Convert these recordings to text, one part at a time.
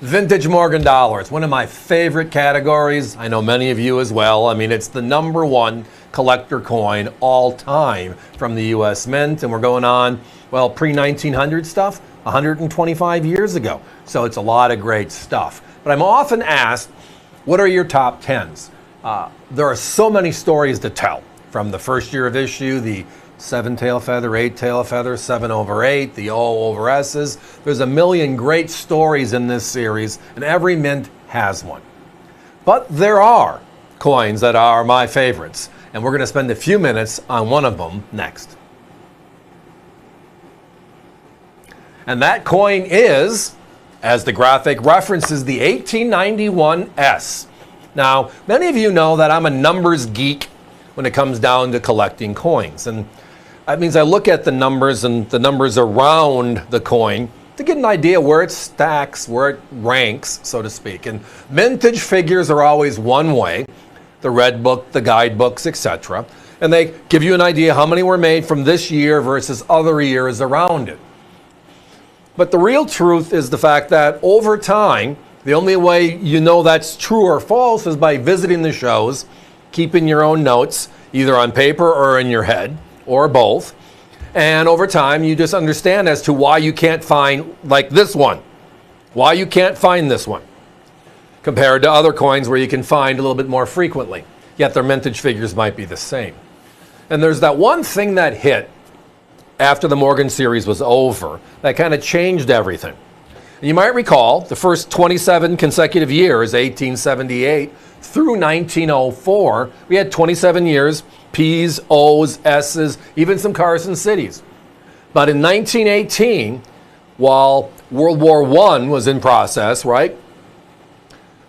Vintage Morgan dollars, one of my favorite categories. I know many of you as well. I mean, it's the #1 collector coin all time from the US Mint, and we're going on, well, pre-1900 stuff, 125 years ago. So it's a lot of great stuff. But I'm often asked, what are your top 10s? There are so many stories to tell, from the first year of issue, the 7-tail feather, 8-tail feather, 7/8, the O over S's. There's a million great stories in this series, and every mint has one. But there are coins that are my favorites, and we're going to spend a few minutes on one of them next. And that coin is, as the graphic references, the 1891 S. Now, many of you know that I'm a numbers geek when it comes down to collecting coins, and that means I look at the numbers and the numbers around the coin to get an idea where it stacks, where it ranks, so to speak. And vintage figures are always one way, the red book, the guidebooks, etc. And they give you an idea how many were made from this year versus other years around it. But the real truth is the fact that over time, the only way you know that's true or false is by visiting the shows, keeping your own notes, either on paper or in your head, or both. And over time, you just understand as to why you can't find, like this one, why you can't find this one, compared to other coins where you can find a little bit more frequently, yet their mintage figures might be the same. And there's that one thing that hit after the Morgan series was over that kind of changed everything. And you might recall the first 27 consecutive years, 1878 through 1904, we had 27 years, P's, O's, S's, even some Carson cities. But in 1918, while World War I was in process, right,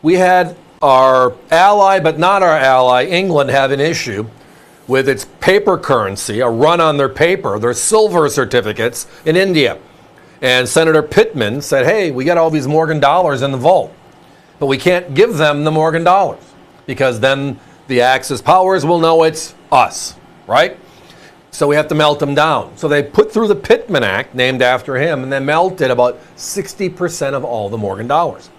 we had our ally, but not our ally, England, have an issue with its paper currency, a run on their paper, their silver certificates in India. And Senator Pittman said, hey, we got all these Morgan dollars in the vault, but we can't give them the Morgan dollars because then the Axis powers will know it's us, right? So we have to melt them down. So they put through the Pittman Act, named after him, and they melted about 60% of all the Morgan dollars.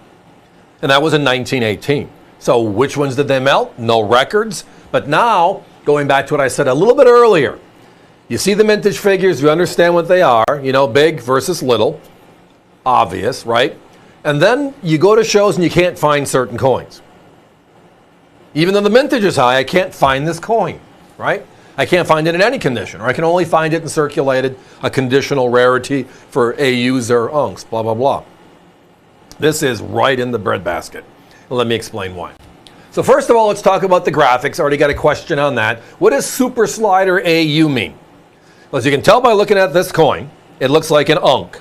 And that was in 1918. So which ones did they melt? No records. But now, going back to what I said a little bit earlier, you see the mintage figures, you understand what they are, you know, big versus little, obvious, right? And then you go to shows and you can't find certain coins. Even though the mintage is high, I can't find this coin, right? I can't find it in any condition, or I can only find it in circulated, a conditional rarity for AUs or unks, blah, blah, blah. This is right in the breadbasket. Let me explain why. So first of all, let's talk about the graphics. I already got a question on that. What does Super Slider AU mean? Well, as you can tell by looking at this coin, it looks like an unk.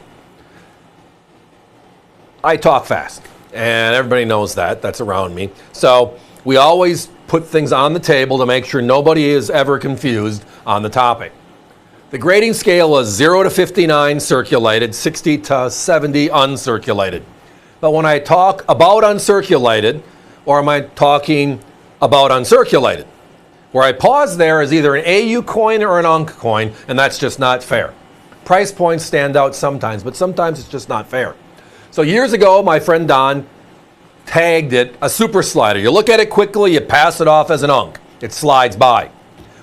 I talk fast, and everybody knows that. That's around me. So we always put things on the table to make sure nobody is ever confused on the topic. The grading scale is 0 to 59 circulated, 60 to 70 uncirculated. But when I talk about uncirculated, or am I talking about uncirculated? Where I pause there is either an AU coin or an UNC coin, and that's just not fair. Price points stand out sometimes, but sometimes it's just not fair. So years ago, my friend Don tagged it a super slider. You look at it quickly, you pass it off as an UNC. It slides by,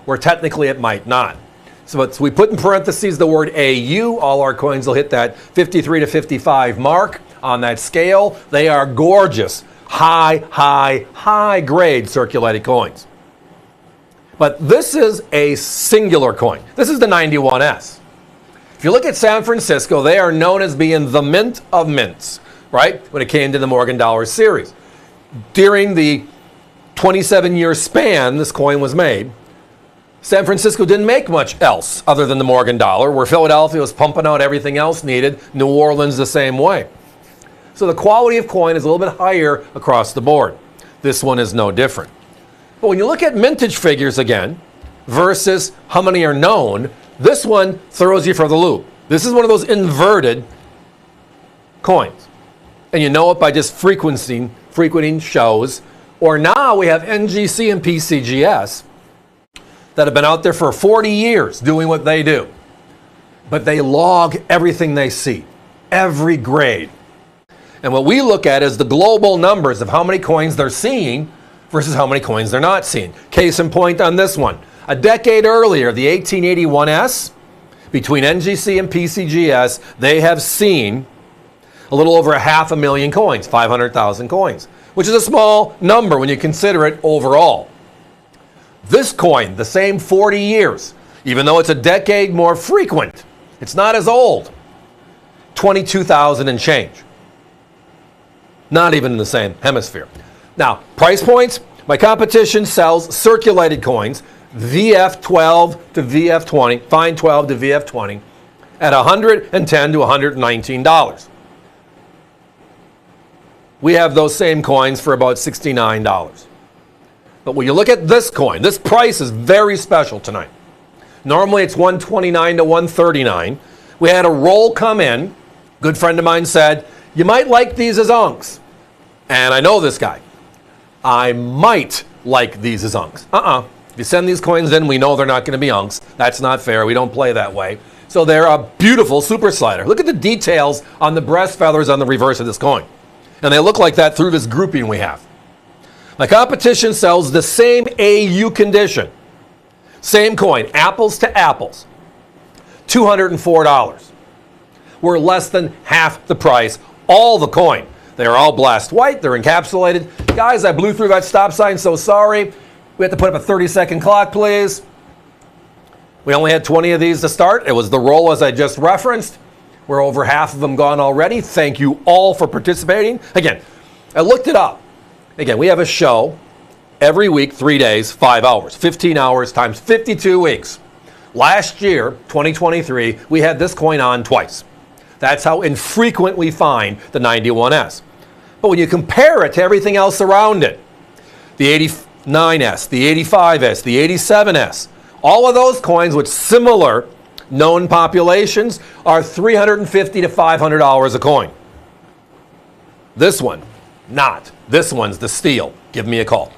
where technically it might not. So we put in parentheses the word AU. All our coins will hit that 53 to 55 mark on that scale. They are gorgeous, high grade circulated coins. But this is a singular coin. This is the 91S. If you look at San Francisco, they are known as being the mint of mints, right? When it came to the Morgan Dollar series. During the 27-year span this coin was made, San Francisco didn't make much else other than the Morgan Dollar, where Philadelphia was pumping out everything else needed, New Orleans the same way. So the quality of coin is a little bit higher across the board. This one is no different. But when you look at mintage figures again, versus how many are known, this one throws you for the loop. This is one of those inverted coins. And you know it by just frequenting shows. Or now we have NGC and PCGS that have been out there for 40 years doing what they do. But they log everything they see, every grade. And what we look at is the global numbers of how many coins they're seeing versus how many coins they're not seeing. Case in point on this one. A decade earlier, the 1881S, between NGC and PCGS, they have seen a little over 500,000 coins, 500,000 coins, which is a small number when you consider it overall. This coin, the same 40 years, even though it's a decade more frequent, it's not as old, 22,000 and change. Not even in the same hemisphere. Now, price points, my competition sells circulated coins, VF12 to VF20, fine 12 to VF20, at $110 to $119. We have those same coins for about $69. But when you look at this coin, this price is very special tonight. Normally it's $129 to $139. We had a roll come in. Good friend of mine said, you might like these as unks. And I know this guy. I might like these as unks. If you send these coins in, we know they're not going to be unks. That's not fair. We don't play that way. So they're a beautiful super slider. Look at the details on the breast feathers on the reverse of this coin. And they look like that through this grouping we have. My competition sells the same AU condition. Same coin, apples to apples. $204. We're less than half the price. All the coin. They are all blast white. They're encapsulated. Guys, I blew through that stop sign, so sorry. We have to put up a 30-second clock, please. We only had 20 of these to start. It was the roll as I just referenced. We're over half of them gone already. Thank you all for participating. Again, I looked it up. Again, we have a show every week, 3 days, 5 hours. 15 hours times 52 weeks. Last year, 2023, we had this coin on twice. That's how infrequent we find the 91S. But when you compare it to everything else around it, the 89S, the 85S, the 87S, all of those coins with similar known populations are $350 to $500 a coin. This one, not. This one's the steal. Give me a call.